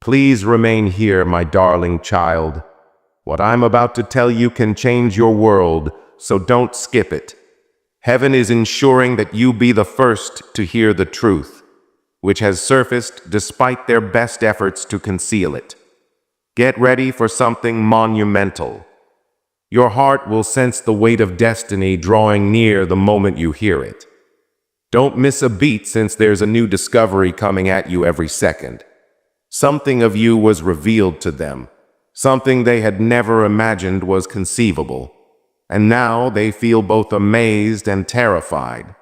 Please remain here, my darling child. What I'm about to tell you can change your world, so don't skip it. Heaven is ensuring that you be the first to hear the truth, which has surfaced despite their best efforts to conceal it. Get ready for something monumental. Your heart will sense the weight of destiny drawing near the moment you hear it. Don't miss a beat, since there's a new discovery coming at you every second. Something of you was revealed to them, something they had never imagined was conceivable. And now they feel both amazed and terrified.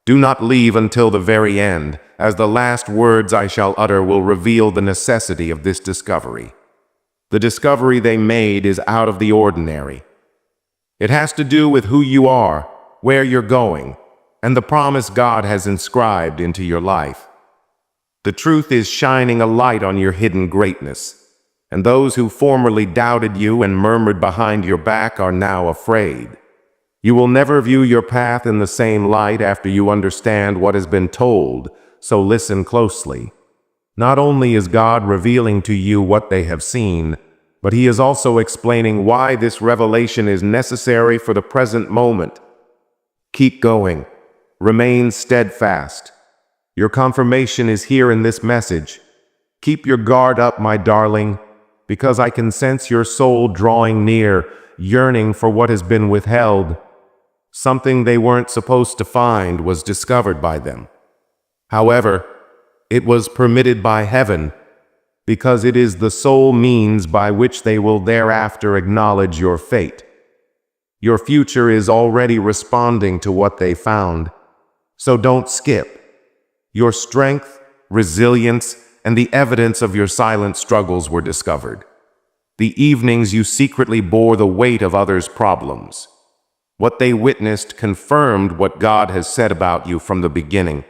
Do not leave until the very end, as the last words I shall utter will reveal the necessity of this discovery. The discovery they made is out of the ordinary. It has to do with who you are, where you're going, and the promise God has inscribed into your life. The truth is shining a light on your hidden greatness, and those who formerly doubted you and murmured behind your back are now afraid. You will never view your path in the same light after you understand what has been told, so listen closely. Not only is God revealing to you what they have seen, but He is also explaining why this revelation is necessary for the present moment. Keep going. Remain steadfast. Your confirmation is here in this message. Keep your guard up, my darling, because I can sense your soul drawing near, yearning for what has been withheld. Something they weren't supposed to find was discovered by them. However, it was permitted by heaven, because it is the sole means by which they will thereafter acknowledge your fate. Your future is already responding to what they found, so don't skip. Your strength, resilience, and the evidence of your silent struggles were discovered. The evenings you secretly bore the weight of others' problems. What they witnessed confirmed what God has said about you from the beginning,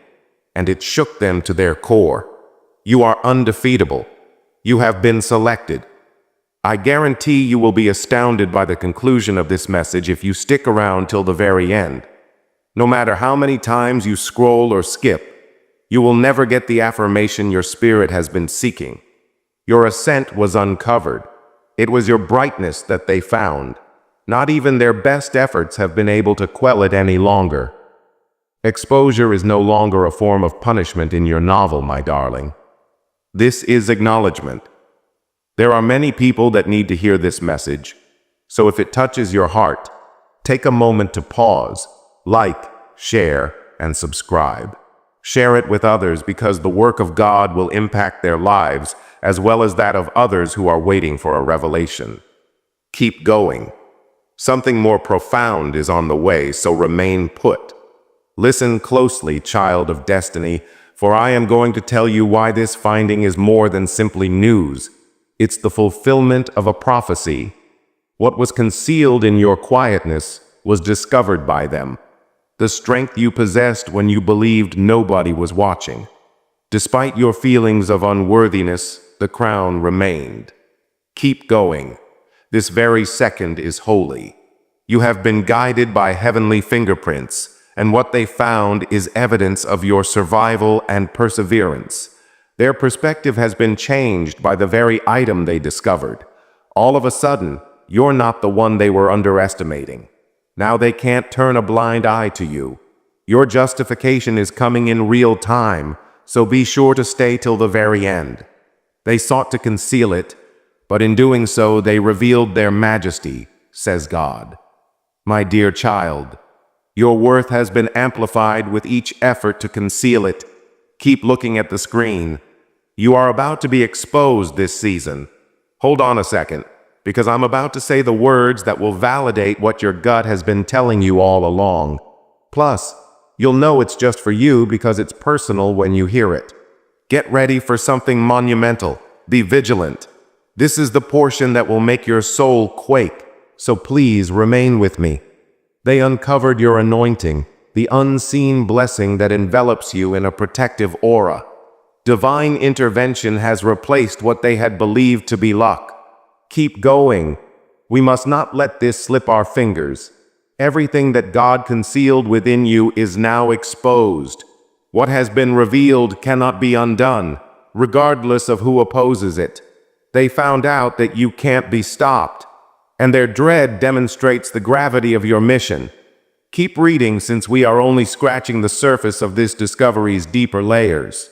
and it shook them to their core. You are undefeatable. You have been selected. I guarantee you will be astounded by the conclusion of this message if you stick around till the very end. No matter how many times you scroll or skip, you will never get the affirmation your spirit has been seeking. Your ascent was uncovered. It was your brightness that they found. Not even their best efforts have been able to quell it any longer. Exposure is no longer a form of punishment in your novel, my darling. This is acknowledgement. There are many people that need to hear this message, so if it touches your heart, take a moment to pause, like, share, and subscribe. Share it with others, because the work of God will impact their lives as well as that of others who are waiting for a revelation. Keep going. Something more profound is on the way, so remain put. Listen closely, child of destiny, for I am going to tell you why this finding is more than simply news. It's the fulfillment of a prophecy. What was concealed in your quietness was discovered by them. The strength you possessed when you believed nobody was watching. Despite your feelings of unworthiness, the crown remained. Keep going. This very second is holy. You have been guided by heavenly fingerprints, and what they found is evidence of your survival and perseverance. Their perspective has been changed by the very item they discovered. All of a sudden, you're not the one they were underestimating. Now they can't turn a blind eye to you. Your justification is coming in real time, so be sure to stay till the very end. They sought to conceal it, but in doing so they revealed their majesty, says God. My dear child, your worth has been amplified with each effort to conceal it. Keep looking at the screen. You are about to be exposed this season. Hold on a second, because I'm about to say the words that will validate what your gut has been telling you all along. Plus, you'll know it's just for you because it's personal when you hear it. Get ready for something monumental. Be vigilant. This is the portion that will make your soul quake, so please remain with me. They uncovered your anointing, the unseen blessing that envelops you in a protective aura. Divine intervention has replaced what they had believed to be luck. Keep going. We must not let this slip our fingers. Everything that God concealed within you is now exposed. What has been revealed cannot be undone. regardless of who opposes it. They found out that you can't be stopped, and their dread demonstrates the gravity of your mission. Keep reading, since we are only scratching the surface of this discovery's deeper layers.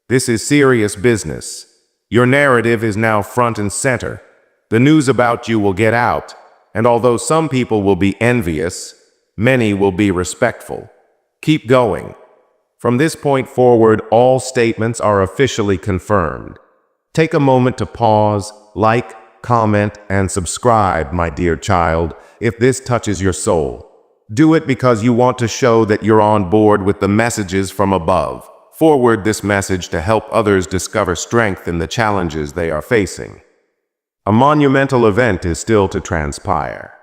This is serious business. Your narrative is now front and center. The news about you will get out, and although some people will be envious, many will be respectful. Keep going. From this point forward, all statements are officially confirmed. Take a moment to pause, like, comment, and subscribe, my dear child, if this touches your soul. Do it because you want to show that you're on board with the messages from above. Forward this message to help others discover strength in the challenges they are facing. A monumental event is still to transpire.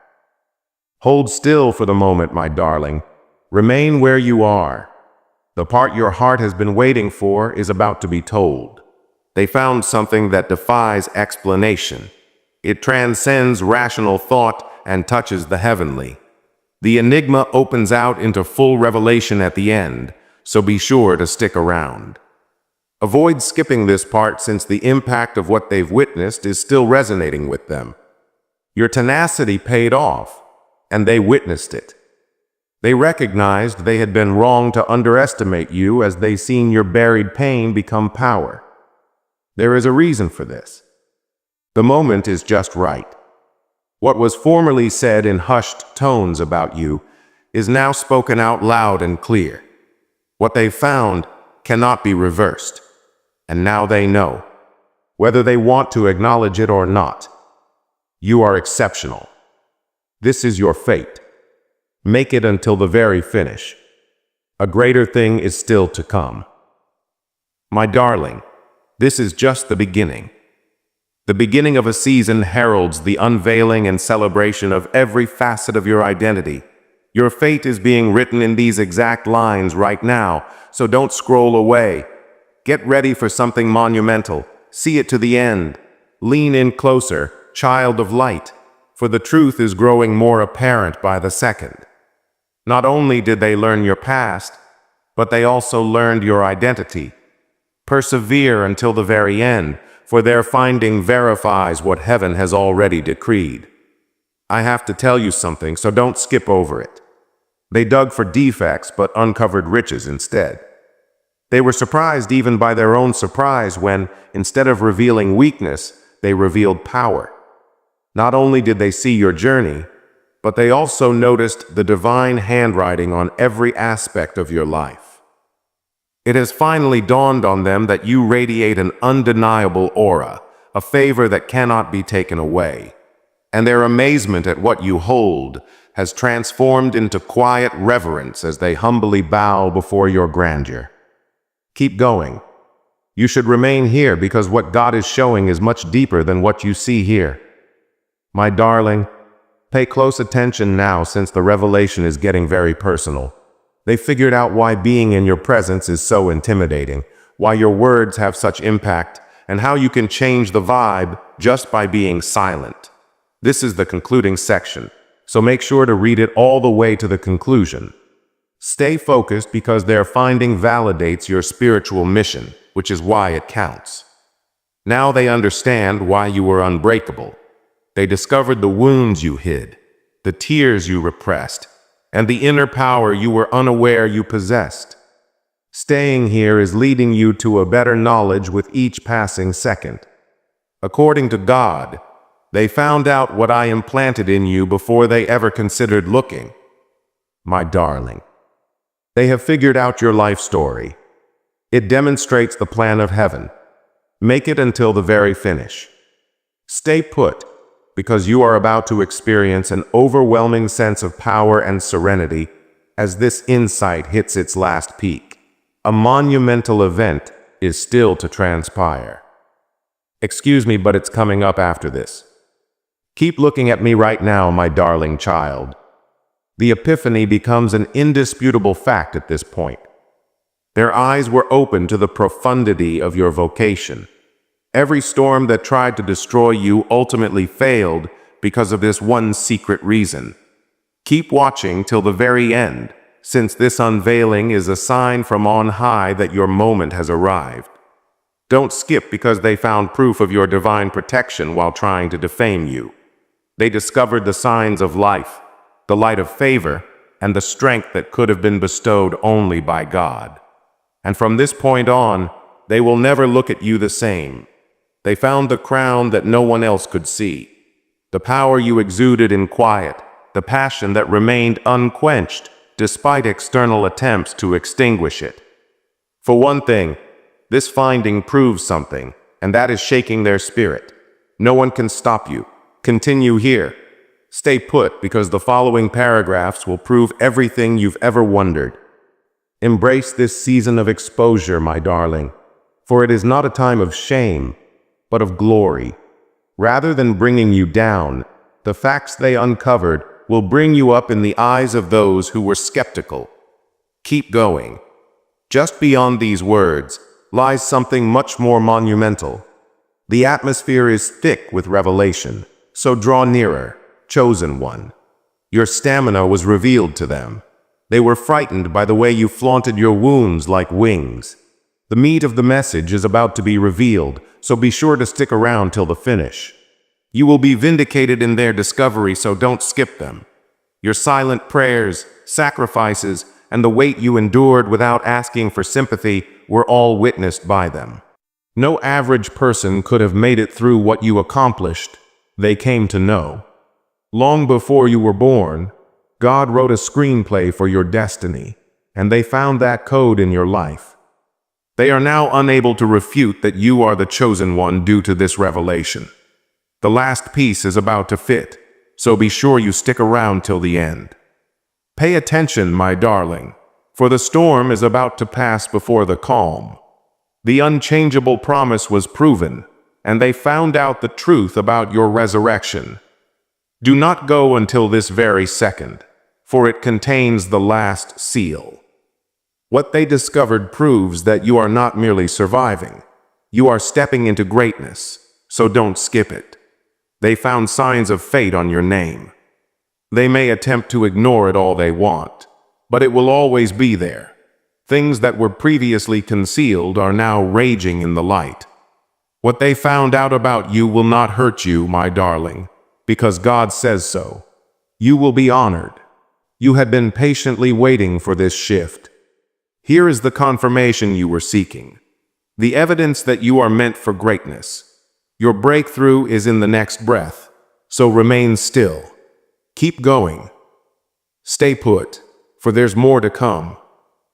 Hold still for the moment, my darling. Remain where you are. The part your heart has been waiting for is about to be told. They found something that defies explanation. It transcends rational thought and touches the heavenly. The enigma opens out into full revelation at the end, so be sure to stick around. Avoid skipping this part, since the impact of what they've witnessed is still resonating with them. Your tenacity paid off, and they witnessed it. They recognized they had been wrong to underestimate you, as they seen your buried pain become power. There is a reason for this. The moment is just right. What was formerly said in hushed tones about you is now spoken out loud and clear. What they found cannot be reversed, and now they know, whether they want to acknowledge it or not. You are exceptional. This is your fate. Make it until the very finish. A greater thing is still to come. My darling, this is just the beginning. The beginning of a season heralds the unveiling and celebration of every facet of your identity. Your fate is being written in these exact lines right now, so don't scroll away. Get ready for something monumental. See it to the end. Lean in closer, child of light, for the truth is growing more apparent by the second. Not only did they learn your past, but they also learned your identity. Persevere until the very end, for their finding verifies what heaven has already decreed. I have to tell you something, so don't skip over it. They dug for defects but uncovered riches instead. They were surprised even by their own surprise when, instead of revealing weakness, they revealed power. Not only did they see your journey, but they also noticed the divine handwriting on every aspect of your life. It has finally dawned on them that you radiate an undeniable aura, a favor that cannot be taken away. And their amazement at what you hold has transformed into quiet reverence as they humbly bow before your grandeur. Keep going. You should remain here, because what God is showing is much deeper than what you see here. My darling, pay close attention now, since the revelation is getting very personal. They figured out why being in your presence is so intimidating, why your words have such impact, and how you can change the vibe just by being silent. This is the concluding section, so make sure to read it all the way to the conclusion. Stay focused, because their finding validates your spiritual mission, which is why it counts. Now they understand why you were unbreakable. They discovered the wounds you hid, the tears you repressed, and the inner power you were unaware you possessed. Staying here is leading you to a better knowledge with each passing second. According to God, they found out what I implanted in you before they ever considered looking. My darling, they have figured out your life story. It demonstrates the plan of heaven. Make it until the very finish. Stay put, because you are about to experience an overwhelming sense of power and serenity as this insight hits its last peak. A monumental event is still to transpire. Excuse me, but it's coming up after this. Keep looking at me right now, my darling child. The epiphany becomes an indisputable fact at this point. Their eyes were open to the profundity of your vocation. Every storm that tried to destroy you ultimately failed because of this one secret reason. Keep watching till the very end, since this unveiling is a sign from on high that your moment has arrived. Don't skip because they found proof of your divine protection while trying to defame you. They discovered the signs of life, the light of favor, and the strength that could have been bestowed only by God. And from this point on, they will never look at you the same. They found the crown that no one else could see, the power you exuded in quiet, the passion that remained unquenched despite external attempts to extinguish it. For one thing, this finding proves something, and that is shaking their spirit. No one can stop you. Continue here. Stay put, because the following paragraphs will prove everything you've ever wondered. Embrace this season of exposure, my darling, for it is not a time of shame, but of glory. Rather than bringing you down, the facts they uncovered will bring you up in the eyes of those who were skeptical. Keep going. Just beyond these words lies something much more monumental. The atmosphere is thick with revelation, so draw nearer, chosen one. Your stamina was revealed to them. They were frightened by the way you flaunted your wounds like wings. The meat of the message is about to be revealed, so be sure to stick around till the finish. You will be vindicated in their discovery, so don't skip them. Your silent prayers, sacrifices, and the weight you endured without asking for sympathy were all witnessed by them. No average person could have made it through what you accomplished, they came to know. Long before you were born, God wrote a screenplay for your destiny, and they found that code in your life. They are now unable to refute that you are the chosen one due to this revelation. The last piece is about to fit, so be sure you stick around till the end. Pay attention, my darling, for the storm is about to pass before the calm. The unchangeable promise was proven, and they found out the truth about your resurrection. Do not go until this very second, for it contains the last seal. What they discovered proves that you are not merely surviving. You are stepping into greatness, so don't skip it. They found signs of fate on your name. They may attempt to ignore it all they want, but it will always be there. Things that were previously concealed are now raging in the light. What they found out about you will not hurt you, my darling, because God says so. You will be honored. You had been patiently waiting for this shift. Here is the confirmation you were seeking. The evidence that you are meant for greatness. Your breakthrough is in the next breath, so remain still. Keep going. Stay put, for there's more to come.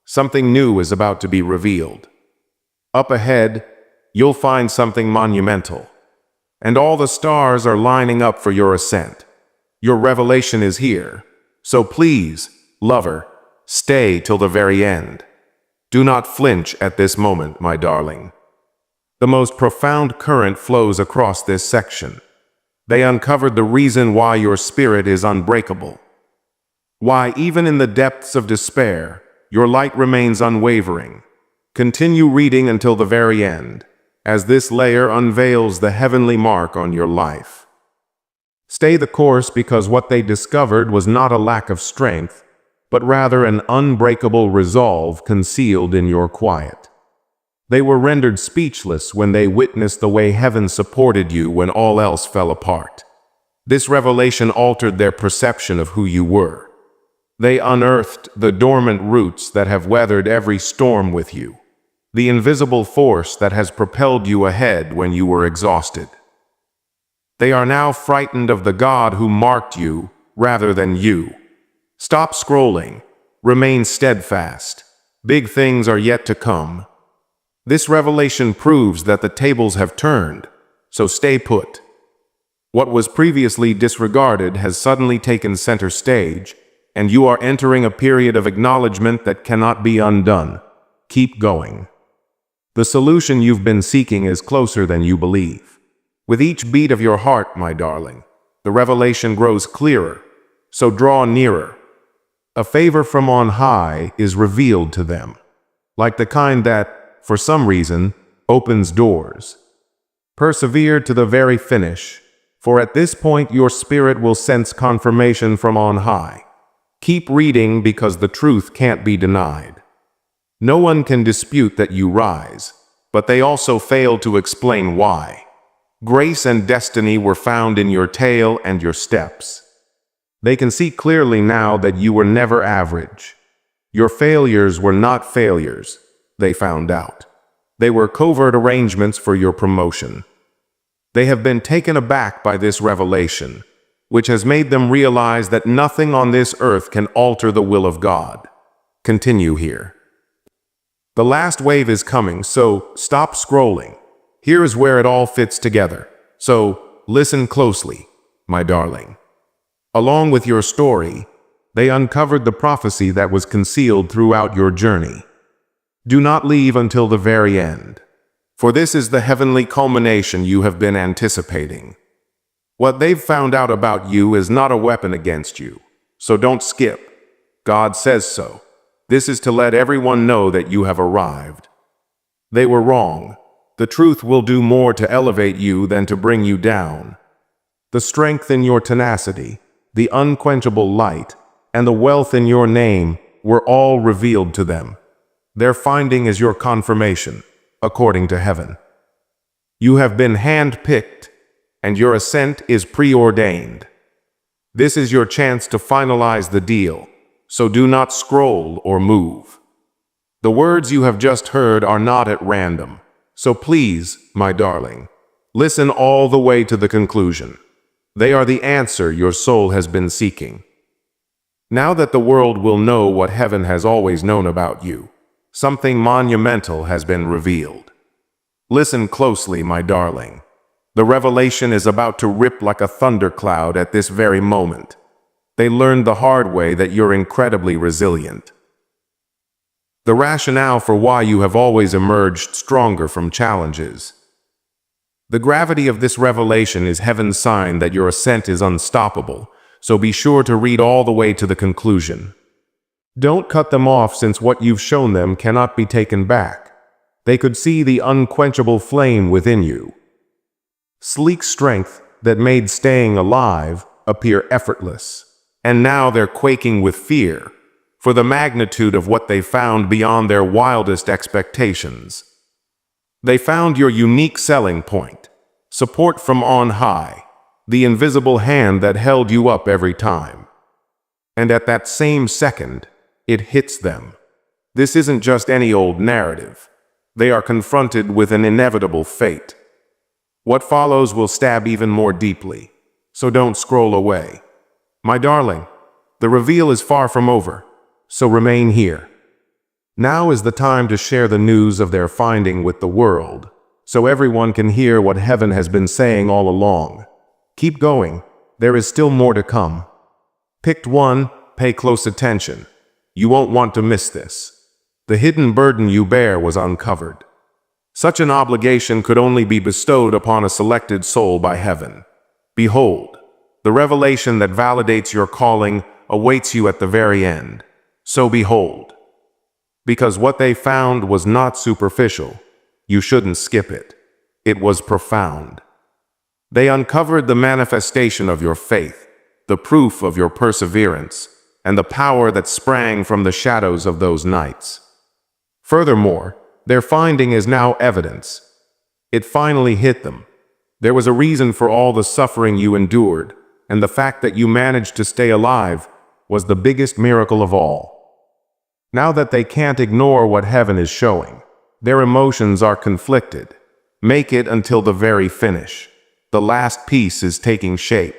Something new is about to be revealed. Up ahead, you'll find something monumental. And all the stars are lining up for your ascent. Your revelation is here. So please, lover, stay till the very end. Do not flinch at this moment, my darling. The most profound current flows across this section. They uncovered the reason why your spirit is unbreakable. Why, even in the depths of despair, your light remains unwavering. Continue reading until the very end, as this layer unveils the heavenly mark on your life. Stay the course, because what they discovered was not a lack of strength, but rather an unbreakable resolve concealed in your quiet. They were rendered speechless when they witnessed the way heaven supported you when all else fell apart. This revelation altered their perception of who you were. They unearthed the dormant roots that have weathered every storm with you, the invisible force that has propelled you ahead when you were exhausted. They are now frightened of the God who marked you rather than you. Stop scrolling. Remain steadfast. Big things are yet to come. This revelation proves that the tables have turned, so stay put. What was previously disregarded has suddenly taken center stage, and you are entering a period of acknowledgement that cannot be undone. Keep going. The solution you've been seeking is closer than you believe. With each beat of your heart, my darling, the revelation grows clearer, so draw nearer. A favor from on high is revealed to them, like the kind that, for some reason, opens doors. Persevere to the very finish, for at this point your spirit will sense confirmation from on high. Keep reading, because the truth can't be denied. No one can dispute that you rise, but they also fail to explain why. Grace and destiny were found in your tail and your steps. They can see clearly now that you were never average. Your failures were not failures, they found out. They were covert arrangements for your promotion. They have been taken aback by this revelation, which has made them realize that nothing on this earth can alter the will of God. Continue here. The last wave is coming, so stop scrolling. Here is where it all fits together. So listen closely, my darling. Along with your story, they uncovered the prophecy that was concealed throughout your journey. Do not leave until the very end, for this is the heavenly culmination you have been anticipating. What they've found out about you is not a weapon against you, so don't skip. God says so. This is to let everyone know that you have arrived. They were wrong. The truth will do more to elevate you than to bring you down. The strength in your tenacity, the unquenchable light, and the wealth in your name were all revealed to them. Their finding is your confirmation, according to heaven. You have been hand-picked, and your ascent is preordained. This is your chance to finalize the deal, so do not scroll or move. The words you have just heard are not at random, so please, my darling, listen all the way to the conclusion. They are the answer your soul has been seeking. Now that the world will know what heaven has always known about you, something monumental has been revealed. Listen closely, my darling. The revelation is about to rip like a thundercloud at this very moment. They learned the hard way that you're incredibly resilient. The rationale for why you have always emerged stronger from challenges. The gravity of this revelation is heaven's sign that your ascent is unstoppable, so be sure to read all the way to the conclusion. Don't cut them off, since what you've shown them cannot be taken back. They could see the unquenchable flame within you. Sleek strength that made staying alive appear effortless. And now they're quaking with fear for the magnitude of what they found beyond their wildest expectations. They found your unique selling point, support from on high, the invisible hand that held you up every time. And at that same second, it hits them. This isn't just any old narrative. They are confronted with an inevitable fate. What follows will stab even more deeply, so don't scroll away. My darling, the reveal is far from over, so remain here. Now is the time to share the news of their finding with the world, so everyone can hear what heaven has been saying all along. Keep going, there is still more to come. Picked one, pay close attention. You won't want to miss this. The hidden burden you bear was uncovered. Such an obligation could only be bestowed upon a selected soul by heaven. Behold, the revelation that validates your calling awaits you at the very end. So behold. Because what they found was not superficial, you shouldn't skip it. It was profound. They uncovered the manifestation of your faith, the proof of your perseverance, and the power that sprang from the shadows of those nights. Furthermore, their finding is now evidence. It finally hit them. There was a reason for all the suffering you endured, and the fact that you managed to stay alive was the biggest miracle of all. Now that they can't ignore what heaven is showing, their emotions are conflicted. Make it until the very finish. The last piece is taking shape,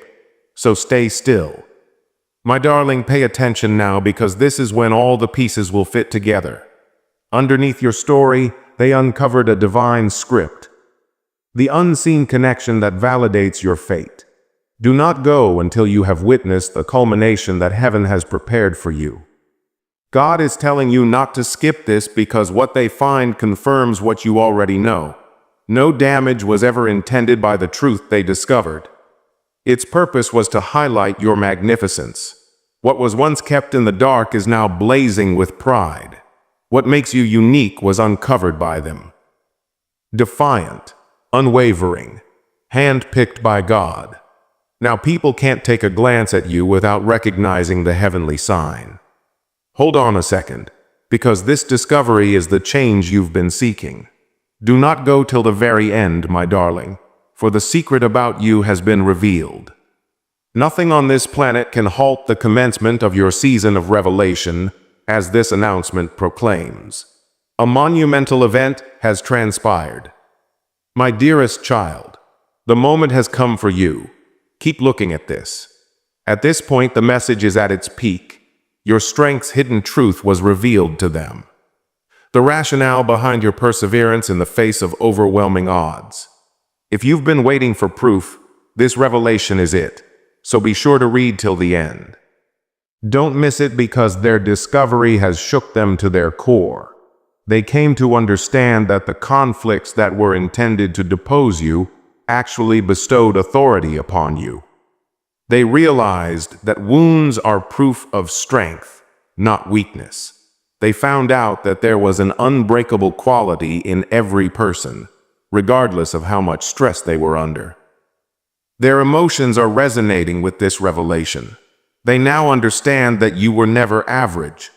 so stay still. My darling, pay attention now, because this is when all the pieces will fit together. Underneath your story, they uncovered a divine script, the unseen connection that validates your fate. Do not go until you have witnessed the culmination that heaven has prepared for you. God is telling you not to skip this, because what they find confirms what you already know. No damage was ever intended by the truth they discovered. Its purpose was to highlight your magnificence. What was once kept in the dark is now blazing with pride. What makes you unique was uncovered by them. Defiant, unwavering, hand-picked by God. Now people can't take a glance at you without recognizing the heavenly sign. Hold on a second, because this discovery is the change you've been seeking. Do not go till the very end, my darling, for the secret about you has been revealed. Nothing on this planet can halt the commencement of your season of revelation, as this announcement proclaims. A monumental event has transpired. My dearest child, the moment has come for you. Keep looking at this. At this point, the message is at its peak. Your strength's hidden truth was revealed to them. The rationale behind your perseverance in the face of overwhelming odds. If you've been waiting for proof, this revelation is it. So be sure to read till the end. Don't miss it because their discovery has shook them to their core. They came to understand that the conflicts that were intended to depose you actually bestowed authority upon you. They realized that wounds are proof of strength, not weakness. They found out that there was an unbreakable quality in every person, regardless of how much stress they were under. Their emotions are resonating with this revelation. They now understand that you were never average.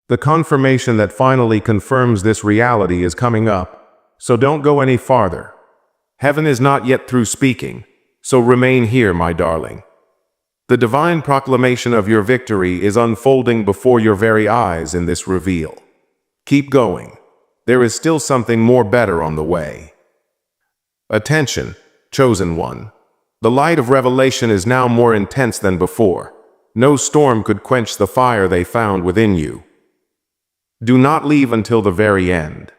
The confirmation that finally confirms this reality is coming up, so don't go any farther. Heaven is not yet through speaking, so remain here, my darling. The divine proclamation of your victory is unfolding before your very eyes in this reveal. Keep going. There is still something more better on the way. Attention, chosen one. The light of revelation is now more intense than before. No storm could quench the fire they found within you. Do not leave until the very end,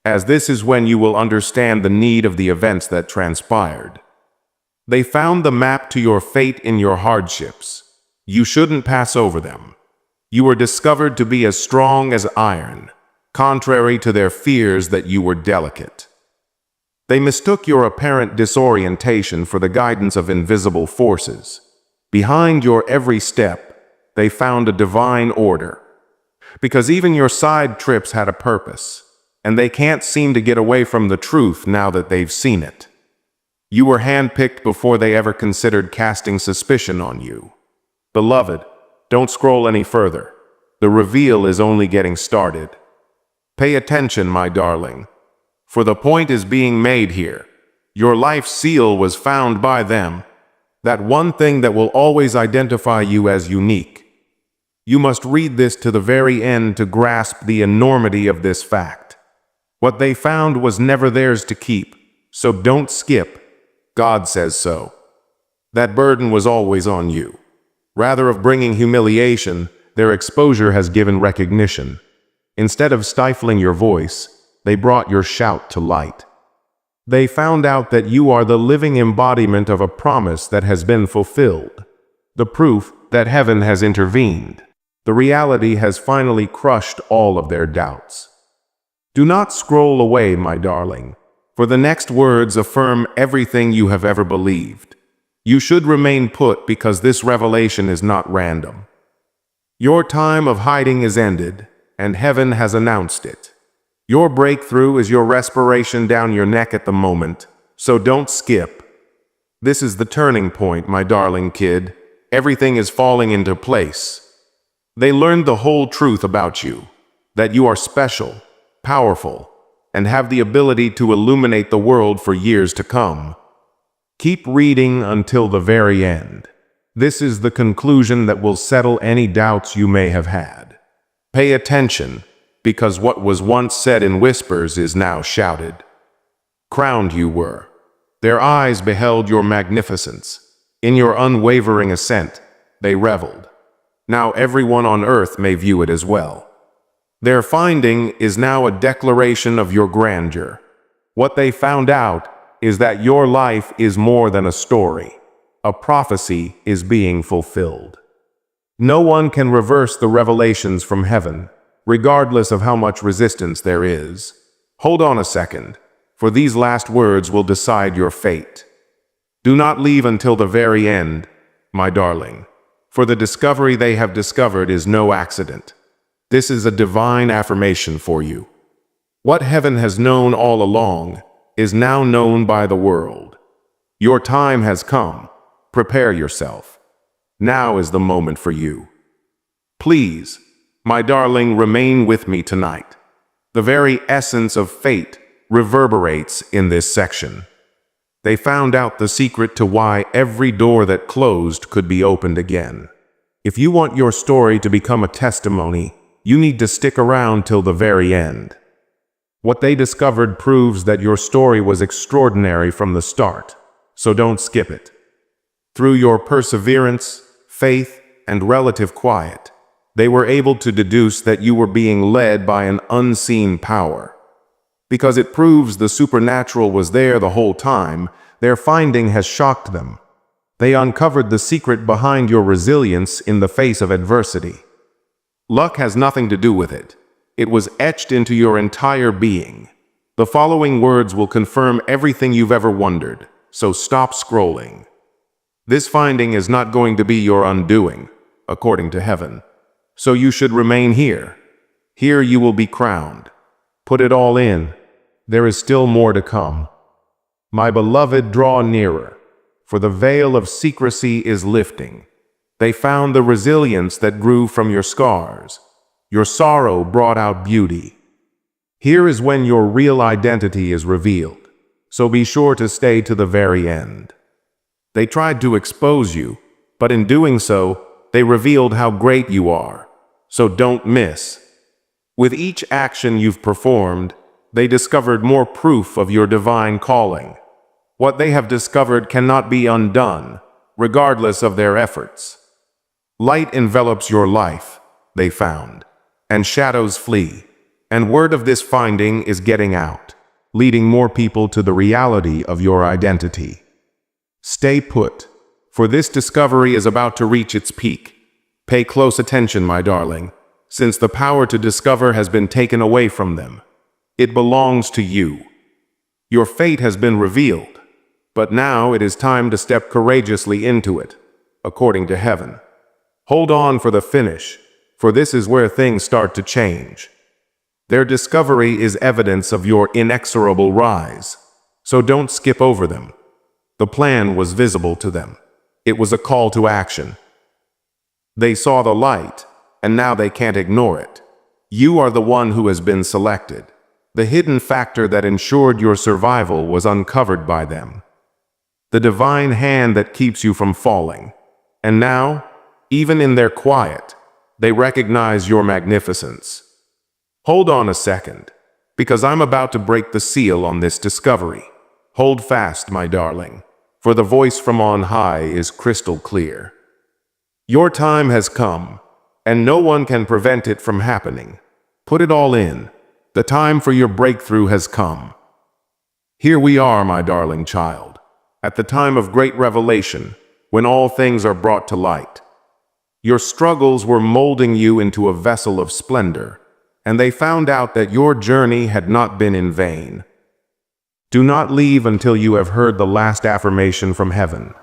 as this is when you will understand the need of the events that transpired. They found the map to your fate in your hardships. You shouldn't pass over them. You were discovered to be as strong as iron, contrary to their fears that you were delicate. They mistook your apparent disorientation for the guidance of invisible forces. Behind your every step, they found a divine order. Because even your side trips had a purpose, and they can't seem to get away from the truth now that they've seen it. You were handpicked before they ever considered casting suspicion on you. Beloved, don't scroll any further. The reveal is only getting started. Pay attention, my darling. For the point is being made here. Your life seal was found by them. That one thing that will always identify you as unique. You must read this to the very end to grasp the enormity of this fact. What they found was never theirs to keep, so don't skip. God says so. That burden was always on you. Rather of bringing humiliation, their exposure has given recognition. Instead of stifling your voice, they brought your shout to light. They found out that you are the living embodiment of a promise that has been fulfilled. The proof that heaven has intervened. The reality has finally crushed all of their doubts. Do not scroll away, my darling, for the next words affirm everything you have ever believed. You should remain put because this revelation is not random. Your time of hiding is ended, and heaven has announced it. Your breakthrough is your respiration down your neck at the moment, so don't skip. This is the turning point, my darling kid. Everything is falling into place. They learned the whole truth about you, that you are special, powerful, and have the ability to illuminate the world for years to come. Keep reading until the very end. This is the conclusion that will settle any doubts you may have had. Pay attention, because what was once said in whispers is now shouted. Crowned you were. Their eyes beheld your magnificence. In your unwavering ascent, they reveled. Now everyone on earth may view it as well. Their finding is now a declaration of your grandeur. What they found out is that your life is more than a story. A prophecy is being fulfilled. No one can reverse the revelations from heaven, regardless of how much resistance there is. Hold on a second, for these last words will decide your fate. Do not leave until the very end, my darling, for the discovery they have discovered is no accident. This is a divine affirmation for you. What heaven has known all along is now known by the world. Your time has come. Prepare yourself. Now is the moment for you. Please, my darling, remain with me tonight. The very essence of fate reverberates in this section. They found out the secret to why every door that closed could be opened again. If you want your story to become a testimony, you need to stick around till the very end. What they discovered proves that your story was extraordinary from the start, so don't skip it. Through your perseverance, faith, and relative quiet, they were able to deduce that you were being led by an unseen power. Because it proves the supernatural was there the whole time, their finding has shocked them. They uncovered the secret behind your resilience in the face of adversity. Luck has nothing to do with it. It was etched into your entire being. The following words will confirm everything you've ever wondered, so stop scrolling. This finding is not going to be your undoing, according to heaven. So you should remain here. Here you will be crowned. Put it all in. There is still more to come. My beloved, draw nearer, for the veil of secrecy is lifting. They found the resilience that grew from your scars. Your sorrow brought out beauty. Here is when your real identity is revealed, so be sure to stay to the very end. They tried to expose you, but in doing so, they revealed how great you are, so don't miss. With each action you've performed, they discovered more proof of your divine calling. What they have discovered cannot be undone, regardless of their efforts. Light envelops your life, they found, and shadows flee. And word of this finding is getting out, leading more people to the reality of your identity. Stay put, for this discovery is about to reach its peak. Pay close attention, my darling, since the power to discover has been taken away from them. It belongs to you. Your fate has been revealed, but now it is time to step courageously into it, according to heaven. Hold on for the finish, for this is where things start to change. Their discovery is evidence of your inexorable rise, so don't skip over them. The plan was visible to them. It was a call to action. They saw the light, and now they can't ignore it. You are the one who has been selected. The hidden factor that ensured your survival was uncovered by them. The divine hand that keeps you from falling. And now, even in their quiet, they recognize your magnificence. Hold on a second, because I'm about to break the seal on this discovery. Hold fast, my darling, for the voice from on high is crystal clear. Your time has come, and no one can prevent it from happening. Put it all in. The time for your breakthrough has come. Here we are, my darling child, at the time of great revelation, when all things are brought to light. Your struggles were molding you into a vessel of splendor, and they found out that your journey had not been in vain. Do not leave until you have heard the last affirmation from heaven.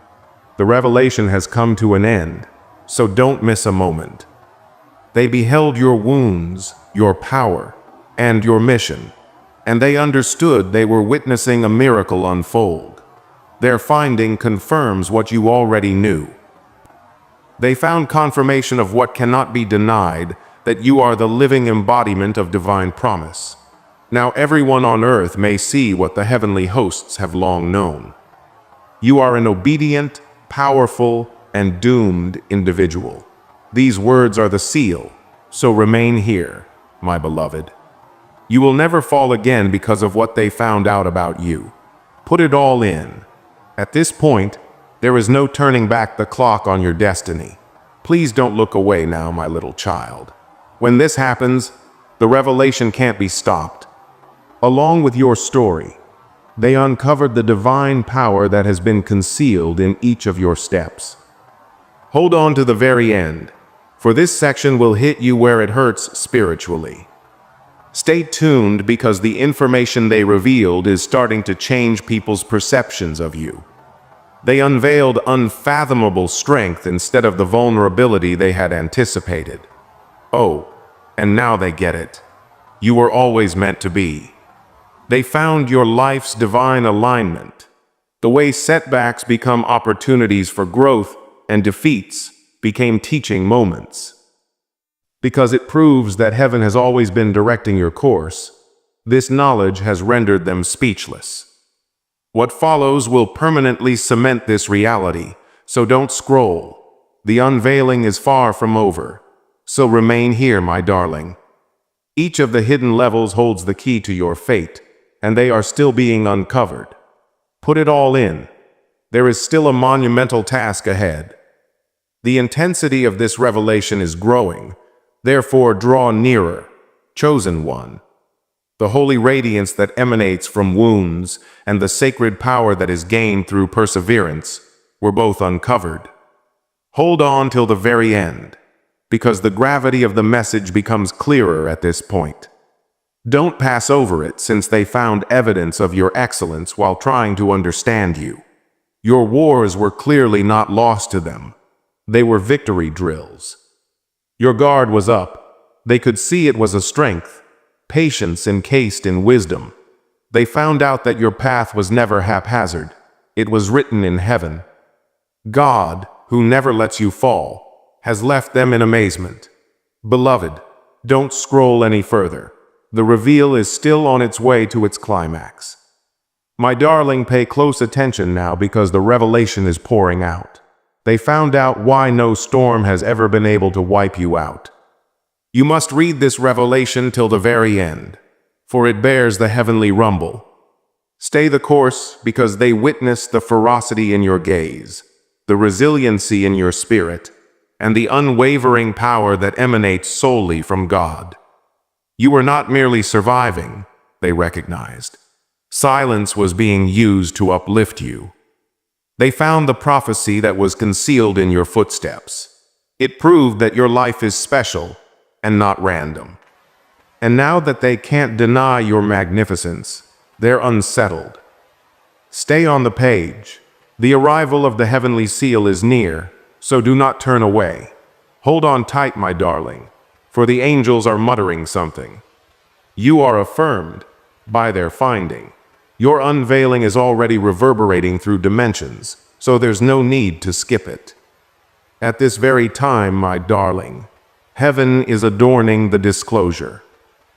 The revelation has come to an end, so don't miss a moment. They beheld your wounds, your power, and your mission, and they understood they were witnessing a miracle unfold. Their finding confirms what you already knew. They found confirmation of what cannot be denied, that you are the living embodiment of divine promise. Now everyone on earth may see what the heavenly hosts have long known. You are an obedient, powerful, and doomed individual. These words are the seal, so remain here, my beloved. You will never fall again because of what they found out about you. Put it all in. At this point, there is no turning back the clock on your destiny. Please don't look away now, my little child. When this happens, the revelation can't be stopped. Along with your story, they uncovered the divine power that has been concealed in each of your steps. Hold on to the very end, for this section will hit you where it hurts spiritually. Stay tuned because the information they revealed is starting to change people's perceptions of you. They unveiled unfathomable strength instead of the vulnerability they had anticipated. Oh, and now they get it. You were always meant to be. They found your life's divine alignment. The way setbacks become opportunities for growth and defeats became teaching moments. Because it proves that heaven has always been directing your course. This knowledge has rendered them speechless. What follows will permanently cement this reality, so don't scroll. The unveiling is far from over, so remain here, my darling. Each of the hidden levels holds the key to your fate, and they are still being uncovered. Put it all in. There is still a monumental task ahead. The intensity of this revelation is growing, therefore draw nearer, chosen one. The holy radiance that emanates from wounds and the sacred power that is gained through perseverance were both uncovered. Hold on till the very end, because the gravity of the message becomes clearer at this point. Don't pass over it, since they found evidence of your excellence while trying to understand you. Your wars were clearly not lost to them. They were victory drills. Your guard was up. They could see it was a strength, patience encased in wisdom. They found out that your path was never haphazard. It was written in heaven. God, who never lets you fall, has left them in amazement. Beloved, don't scroll any further. The reveal is still on its way to its climax. My darling, pay close attention now, because the revelation is pouring out. They found out why no storm has ever been able to wipe you out. You must read this revelation till the very end, for it bears the heavenly rumble. Stay the course, because they witness the ferocity in your gaze, the resiliency in your spirit, and the unwavering power that emanates solely from God. You were not merely surviving, they recognized. Silence was being used to uplift you. They found the prophecy that was concealed in your footsteps. It proved that your life is special and not random. And now that they can't deny your magnificence, they're unsettled. Stay on the page. The arrival of the heavenly seal is near, so do not turn away. Hold on tight, my darling, for the angels are muttering something. You are affirmed by their finding. Your unveiling is already reverberating through dimensions, so there's no need to skip it. At this very time, my darling, heaven is adorning the disclosure.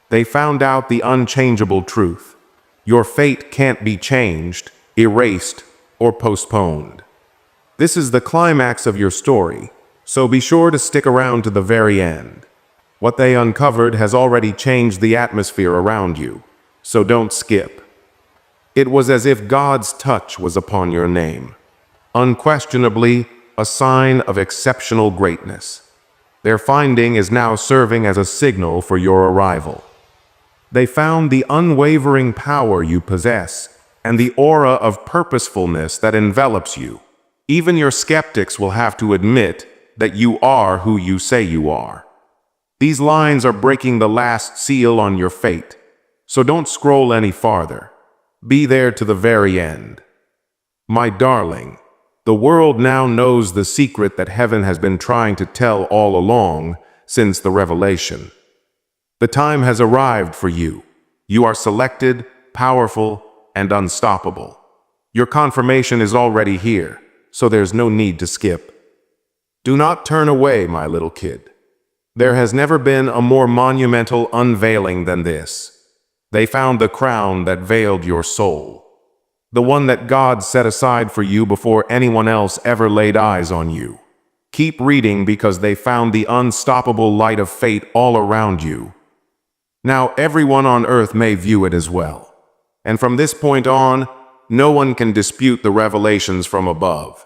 They found out the unchangeable truth. Your fate can't be changed, erased, or postponed. This is the climax of your story, so be sure to stick around to the very end. What they uncovered has already changed the atmosphere around you, so don't skip. It was as if God's touch was upon your name. Unquestionably, a sign of exceptional greatness. Their finding is now serving as a signal for your arrival. They found the unwavering power you possess and the aura of purposefulness that envelops you. Even your skeptics will have to admit that you are who you say you are. These lines are breaking the last seal on your fate, so don't scroll any farther. Be there to the very end. My darling, the world now knows the secret that heaven has been trying to tell all along since the revelation. The time has arrived for you. You are selected, powerful, and unstoppable. Your confirmation is already here, so there's no need to skip. Do not turn away, my little kid. There has never been a more monumental unveiling than this. They found the crown that veiled your soul, the one that God set aside for you before anyone else ever laid eyes on you. Keep reading, because they found the unstoppable light of fate all around you. Now everyone on earth may view it as well. And from this point on, no one can dispute the revelations from above.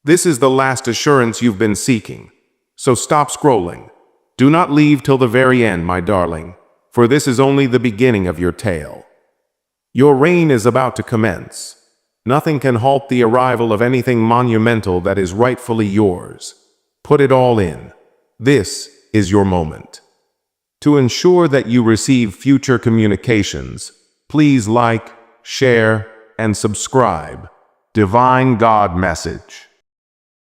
This is the last assurance you've been seeking. So stop scrolling. Do not leave till the very end, my darling, for this is only the beginning of your tale. Your reign is about to commence. Nothing can halt the arrival of anything monumental that is rightfully yours. Put it all in. This is your moment. To ensure that you receive future communications, please like, share, and subscribe. Divine God Message.